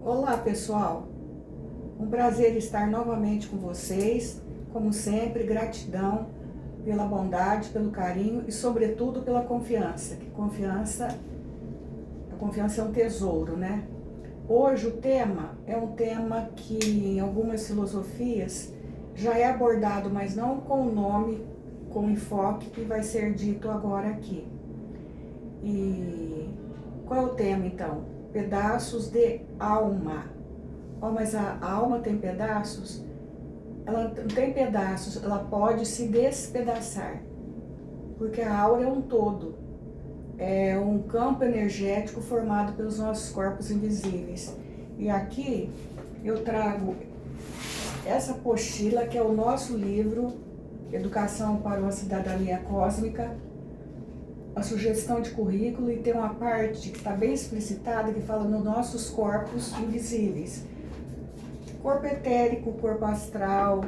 Olá pessoal, um prazer estar novamente com vocês, como sempre, gratidão pela bondade, pelo carinho e sobretudo pela confiança, que a confiança é um tesouro, né? Hoje o tema é um tema que em algumas filosofias já é abordado, mas não com o nome, com o enfoque que vai ser dito agora aqui. E qual é o tema então? Pedaços de alma. Oh, mas a alma tem pedaços? Ela não tem pedaços, ela pode se despedaçar. Porque a aura é um todo. É um campo energético formado pelos nossos corpos invisíveis. E aqui eu trago essa apostila, que é o nosso livro, Educação para uma Cidadania Cósmica, a sugestão de currículo, e tem uma parte que está bem explicitada que fala nos nossos corpos invisíveis. Corpo etérico, corpo astral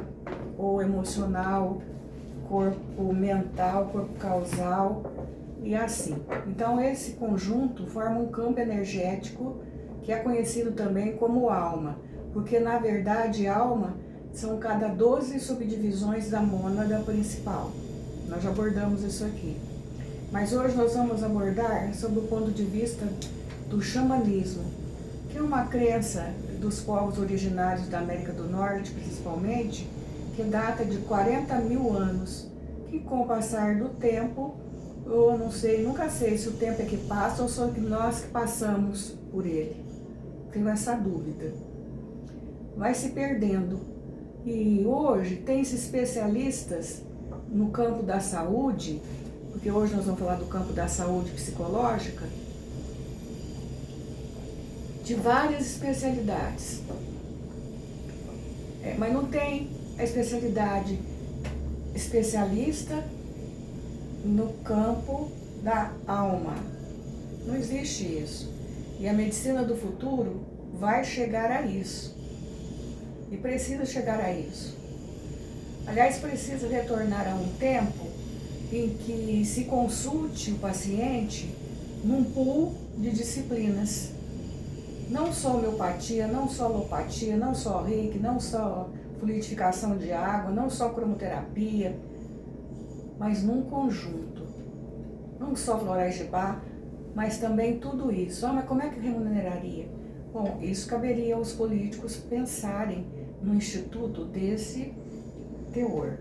ou emocional, corpo mental, corpo causal e assim. Então esse conjunto forma um campo energético que é conhecido também como alma, porque na verdade alma são cada 12 subdivisões da mônada principal. Nós já abordamos isso aqui. Mas hoje nós vamos abordar sobre o ponto de vista do xamanismo, que é uma crença dos povos originários da América do Norte, principalmente, que data de 40 mil anos, que com o passar do tempo, eu não sei, nunca sei se o tempo é que passa ou só que nós que passamos por ele. Tenho essa dúvida. Vai se perdendo. E hoje tem-se especialistas no campo da saúde, porque hoje nós vamos falar do campo da saúde psicológica, de várias especialidades. Mas não tem a especialidade especialista no campo da alma. Não existe isso. E a medicina do futuro vai chegar a isso. E precisa chegar a isso. Aliás, precisa retornar a um tempo em que se consulte o paciente num pool de disciplinas. Não só homeopatia, não só alopatia, não só reiki, não só fluidificação de água, não só cromoterapia, mas num conjunto. Não só florais de Bach, mas também tudo isso. Mas como é que remuneraria? Bom, isso caberia aos políticos pensarem no instituto desse teor.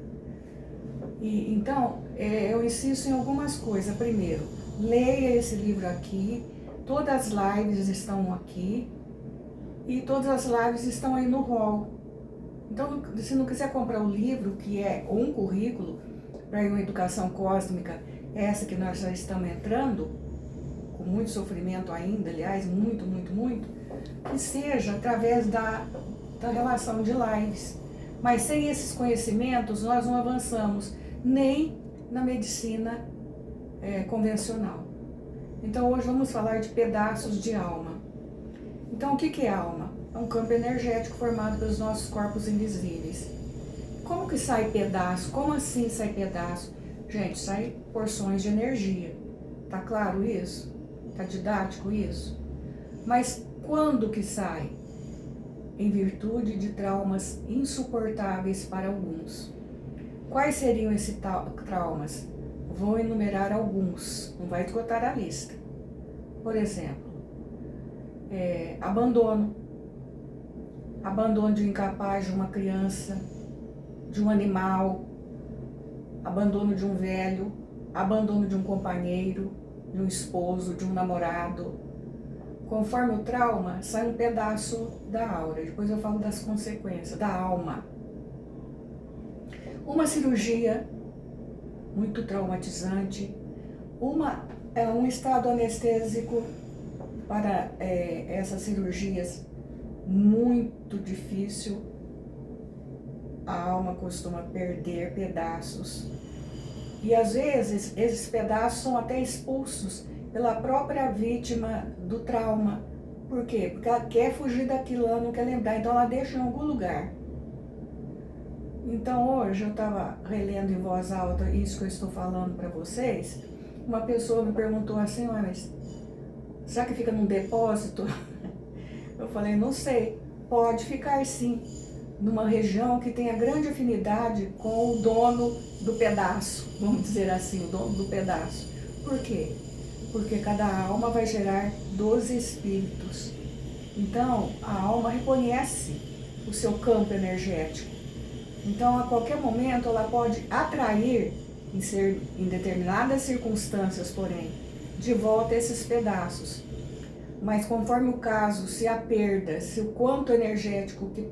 E, então, eu insisto em algumas coisas. Primeiro, leia esse livro aqui, todas as lives estão aqui, e todas as lives estão aí no hall. Então, se não quiser comprar o livro, que é um currículo para uma educação cósmica, essa que nós já estamos entrando, com muito sofrimento ainda, aliás, muito, que seja através da relação de lives. Mas sem esses conhecimentos, nós não avançamos nem na medicina convencional. Então hoje vamos falar de pedaços de alma. Então o que é alma? É um campo energético formado pelos nossos corpos invisíveis. Como que sai pedaço? Como assim sai pedaço? Gente, sai porções de energia. Tá claro isso? Tá didático isso? Mas quando que sai? Em virtude de traumas insuportáveis para alguns. Quais seriam esses traumas? Vou enumerar alguns, não vai esgotar a lista. Por exemplo, abandono. Abandono de um incapaz de uma criança, de um animal, abandono de um velho, abandono de um companheiro, de um esposo, de um namorado. Conforme o trauma, sai um pedaço da aura. Depois eu falo das consequências, da alma. Uma cirurgia muito traumatizante, um estado anestésico para essas cirurgias muito difícil. A alma costuma perder pedaços. E às vezes esses pedaços são até expulsos pela própria vítima do trauma. Por quê? Porque ela quer fugir daquilo, ela não quer lembrar, então ela deixa em algum lugar. Então hoje eu estava relendo em voz alta isso que eu estou falando para vocês. Uma pessoa me perguntou assim, mas será que fica num depósito? Eu falei, não sei, pode ficar sim, numa região que tenha grande afinidade com o dono do pedaço, vamos dizer assim, o dono do pedaço. Por quê? Porque cada alma vai gerar 12 espíritos. Então, a alma reconhece o seu campo energético. Então, a qualquer momento, ela pode atrair, em determinadas circunstâncias, porém, de volta esses pedaços. Mas conforme o caso, se a perda, se o quanto energético que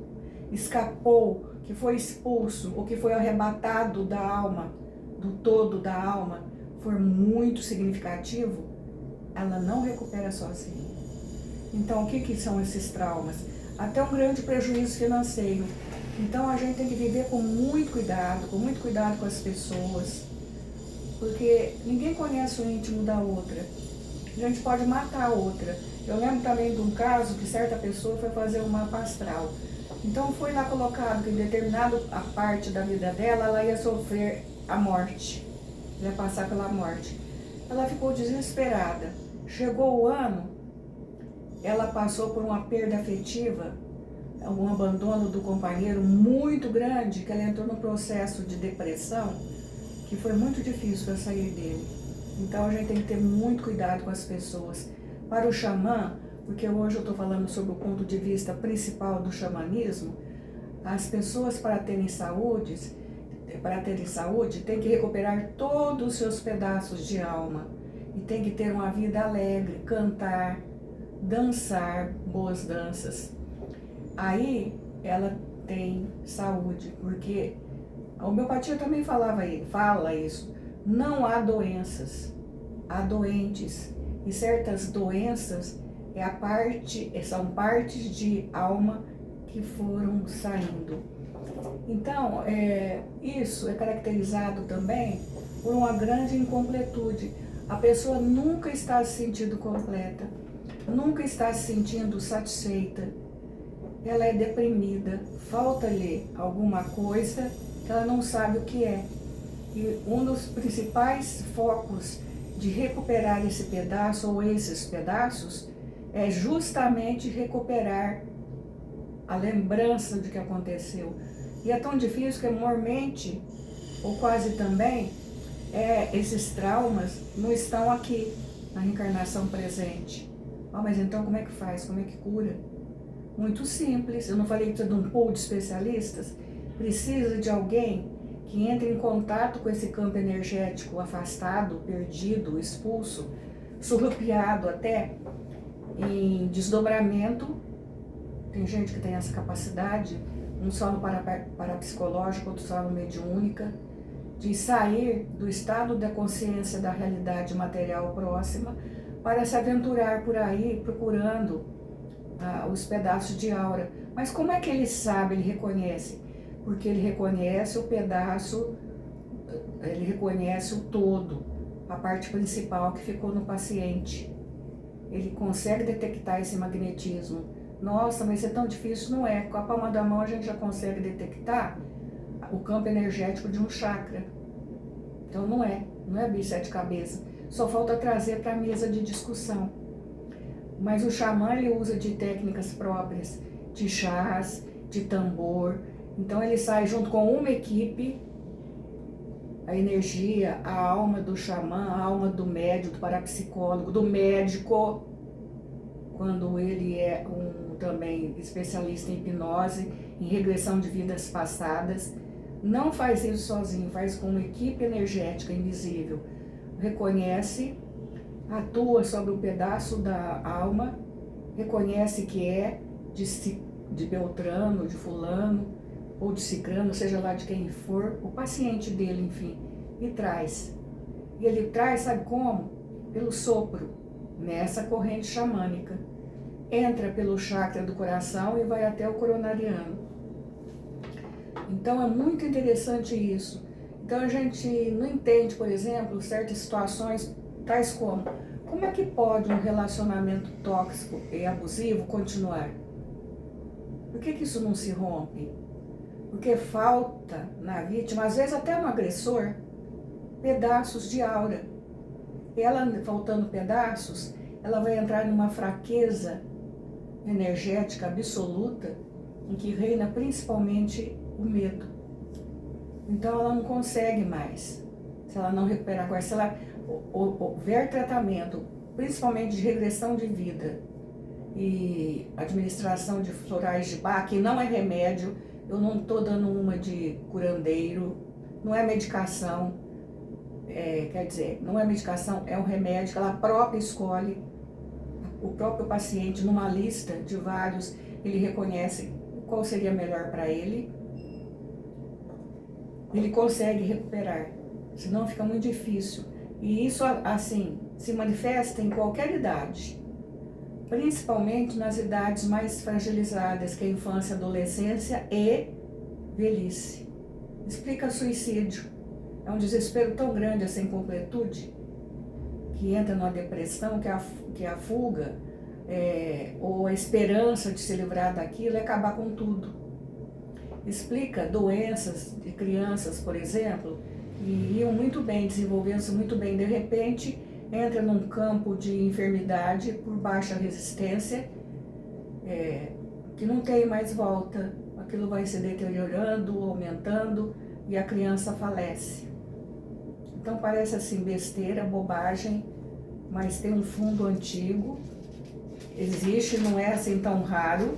escapou, que foi expulso, ou que foi arrebatado da alma, do todo da alma, for muito significativo, ela não recupera sozinha. Então, o que são esses traumas? Até um grande prejuízo financeiro. Então, a gente tem que viver com muito cuidado com as pessoas, porque ninguém conhece o íntimo da outra. A gente pode matar a outra. Eu lembro também de um caso que certa pessoa foi fazer um mapa astral. Então, foi lá colocado que em determinada parte da vida dela, ela ia sofrer a morte, ia passar pela morte. Ela ficou desesperada. Chegou o ano, ela passou por uma perda afetiva, um abandono do companheiro muito grande, que ela entrou num processo de depressão, que foi muito difícil para sair dele. Então a gente tem que ter muito cuidado com as pessoas. Para o xamã, porque hoje eu estou falando sobre o ponto de vista principal do xamanismo, as pessoas para terem saúde, têm que recuperar todos os seus pedaços de alma. E tem que ter uma vida alegre, cantar, dançar boas danças. Aí ela tem saúde, porque a homeopatia também fala isso. Não há doenças, há doentes. E certas doenças são partes de alma que foram saindo. Então, isso é caracterizado também por uma grande incompletude. A pessoa nunca está se sentindo completa, nunca está se sentindo satisfeita. Ela é deprimida, falta-lhe alguma coisa que ela não sabe o que é. E um dos principais focos de recuperar esse pedaço ou esses pedaços é justamente recuperar a lembrança do que aconteceu. E é tão difícil que normalmente, ou quase também, esses traumas não estão aqui, na reencarnação presente. Mas então como é que faz? Como é que cura? Muito simples. Eu não falei que precisa de um pool de especialistas? Precisa de alguém que entre em contato com esse campo energético afastado, perdido, expulso, surrupiado até, em desdobramento. Tem gente que tem essa capacidade, um só no parapsicológico, outro só no mediúnica, de sair do estado da consciência da realidade material próxima para se aventurar por aí procurando os pedaços de aura. Mas como é que ele sabe, ele reconhece? Porque ele reconhece o pedaço, ele reconhece o todo, a parte principal que ficou no paciente. Ele consegue detectar esse magnetismo. Nossa, mas isso é tão difícil? Não é. Com a palma da mão a gente já consegue detectar o campo energético de um chakra. Então não é bicho sete cabeças. Só falta trazer para a mesa de discussão. Mas o xamã, ele usa de técnicas próprias, de chás, de tambor. Então ele sai junto com uma equipe, a energia, a alma do xamã, a alma do médium, do parapsicólogo, do médico, quando ele é também especialista em hipnose, em regressão de vidas passadas. Não faz isso sozinho, faz com uma equipe energética invisível. Reconhece, atua sobre o pedaço da alma, reconhece que é de Beltrano, de fulano, ou de cicrano, seja lá de quem for, o paciente dele, enfim, e traz. E ele traz, sabe como? Pelo sopro, nessa corrente xamânica. Entra pelo chakra do coração e vai até o coronariano. Então é muito interessante isso. Então a gente não entende, por exemplo, certas situações tais como é que pode um relacionamento tóxico e abusivo continuar? Por que isso não se rompe? Porque falta na vítima, às vezes até no agressor, pedaços de aura. E ela, faltando pedaços, ela vai entrar numa fraqueza energética absoluta em que reina principalmente o medo. Então ela não consegue mais, se ela não recuperar agora, se ela houver tratamento, principalmente de regressão de vida e administração de florais de Bach, que não é remédio, eu não estou dando uma de curandeiro, não é medicação, quer dizer, não é medicação, é um remédio que ela própria escolhe, o próprio paciente, numa lista de vários, ele reconhece qual seria melhor para ele consegue recuperar, senão fica muito difícil. E isso, assim, se manifesta em qualquer idade, principalmente nas idades mais fragilizadas, que é a infância, adolescência e velhice. Explica suicídio. É um desespero tão grande essa incompletude, que entra numa depressão, que a fuga, ou a esperança de se livrar daquilo é acabar com tudo. Explica doenças de crianças, por exemplo, que iam muito bem, desenvolvendo-se muito bem, de repente entra num campo de enfermidade por baixa resistência, que não tem mais volta, aquilo vai se deteriorando, aumentando e a criança falece. Então parece assim besteira, bobagem, mas tem um fundo antigo, existe, não é assim tão raro,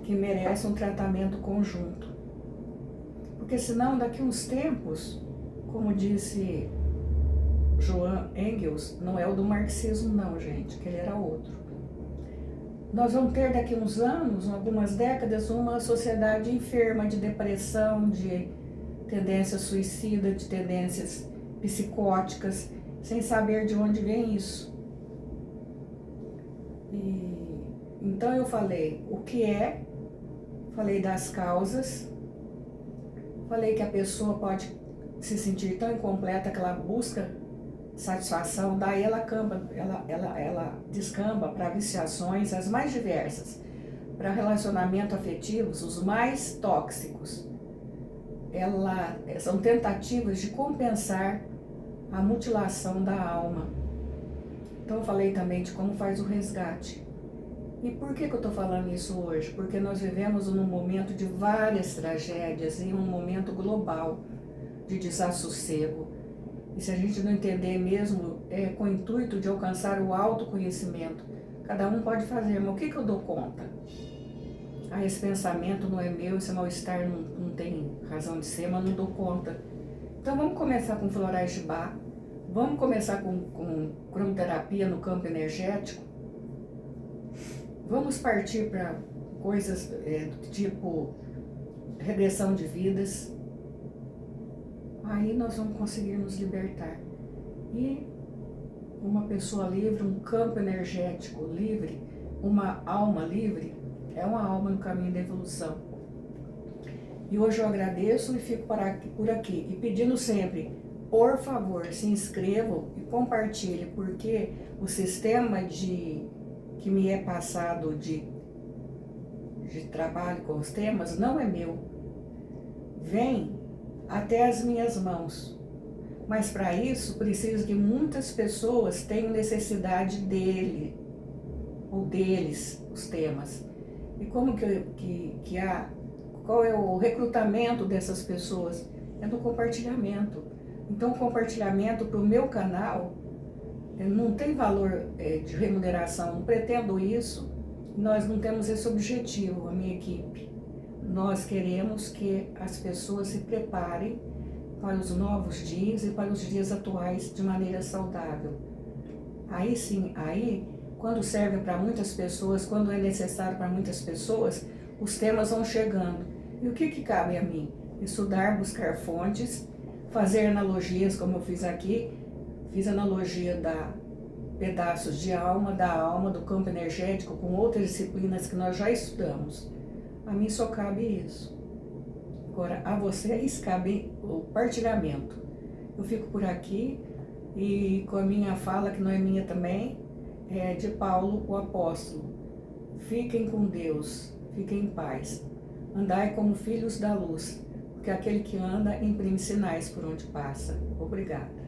que merece um tratamento conjunto. Porque senão daqui uns tempos, como disse Johann Engels, não é o do marxismo não, gente, que ele era outro. Nós vamos ter daqui uns anos, algumas décadas, uma sociedade enferma de depressão, de tendências suicidas, de tendências psicóticas, sem saber de onde vem isso. Então eu falei o que é, falei das causas, falei que a pessoa pode se sentir tão incompleta que ela busca satisfação, daí ela descamba para viciações as mais diversas, para relacionamentos afetivos, os mais tóxicos. São tentativas de compensar a mutilação da alma. Então eu falei também de como faz o resgate. E por que eu estou falando isso hoje? Porque nós vivemos num momento de várias tragédias e um momento global de desassossego. E se a gente não entender mesmo, com o intuito de alcançar o autoconhecimento, cada um pode fazer, mas o que eu dou conta? Esse pensamento não é meu, esse mal-estar não tem razão de ser, mas não dou conta. Então vamos começar com florais de Bach, vamos começar com cromoterapia no campo energético, vamos partir para coisas do tipo regressão de vidas. Aí nós vamos conseguir nos libertar. E uma pessoa livre, um campo energético livre, uma alma livre, é uma alma no caminho da evolução. E hoje eu agradeço e fico por aqui. E pedindo sempre, por favor, se inscrevam e compartilhem, porque o sistema que me é passado de trabalho com os temas não é meu. Vem até as minhas mãos. Mas para isso, preciso que muitas pessoas tenham necessidade dele, ou deles, os temas. E como qual é o recrutamento dessas pessoas? É do compartilhamento. Então o compartilhamento para o meu canal não tem valor de remuneração, não pretendo isso, nós não temos esse objetivo, a minha equipe. Nós queremos que as pessoas se preparem para os novos dias e para os dias atuais de maneira saudável. Aí sim, quando serve para muitas pessoas, quando é necessário para muitas pessoas, os temas vão chegando. E o que cabe a mim? Estudar, buscar fontes, fazer analogias, como eu fiz aqui. Fiz analogia da pedaços de alma, da alma, do campo energético, com outras disciplinas que nós já estudamos. A mim só cabe isso. Agora, a vocês cabe o partilhamento. Eu fico por aqui e com a minha fala, que não é minha também, é de Paulo, o apóstolo. Fiquem com Deus, fiquem em paz. Andai como filhos da luz, porque aquele que anda imprime sinais por onde passa. Obrigada.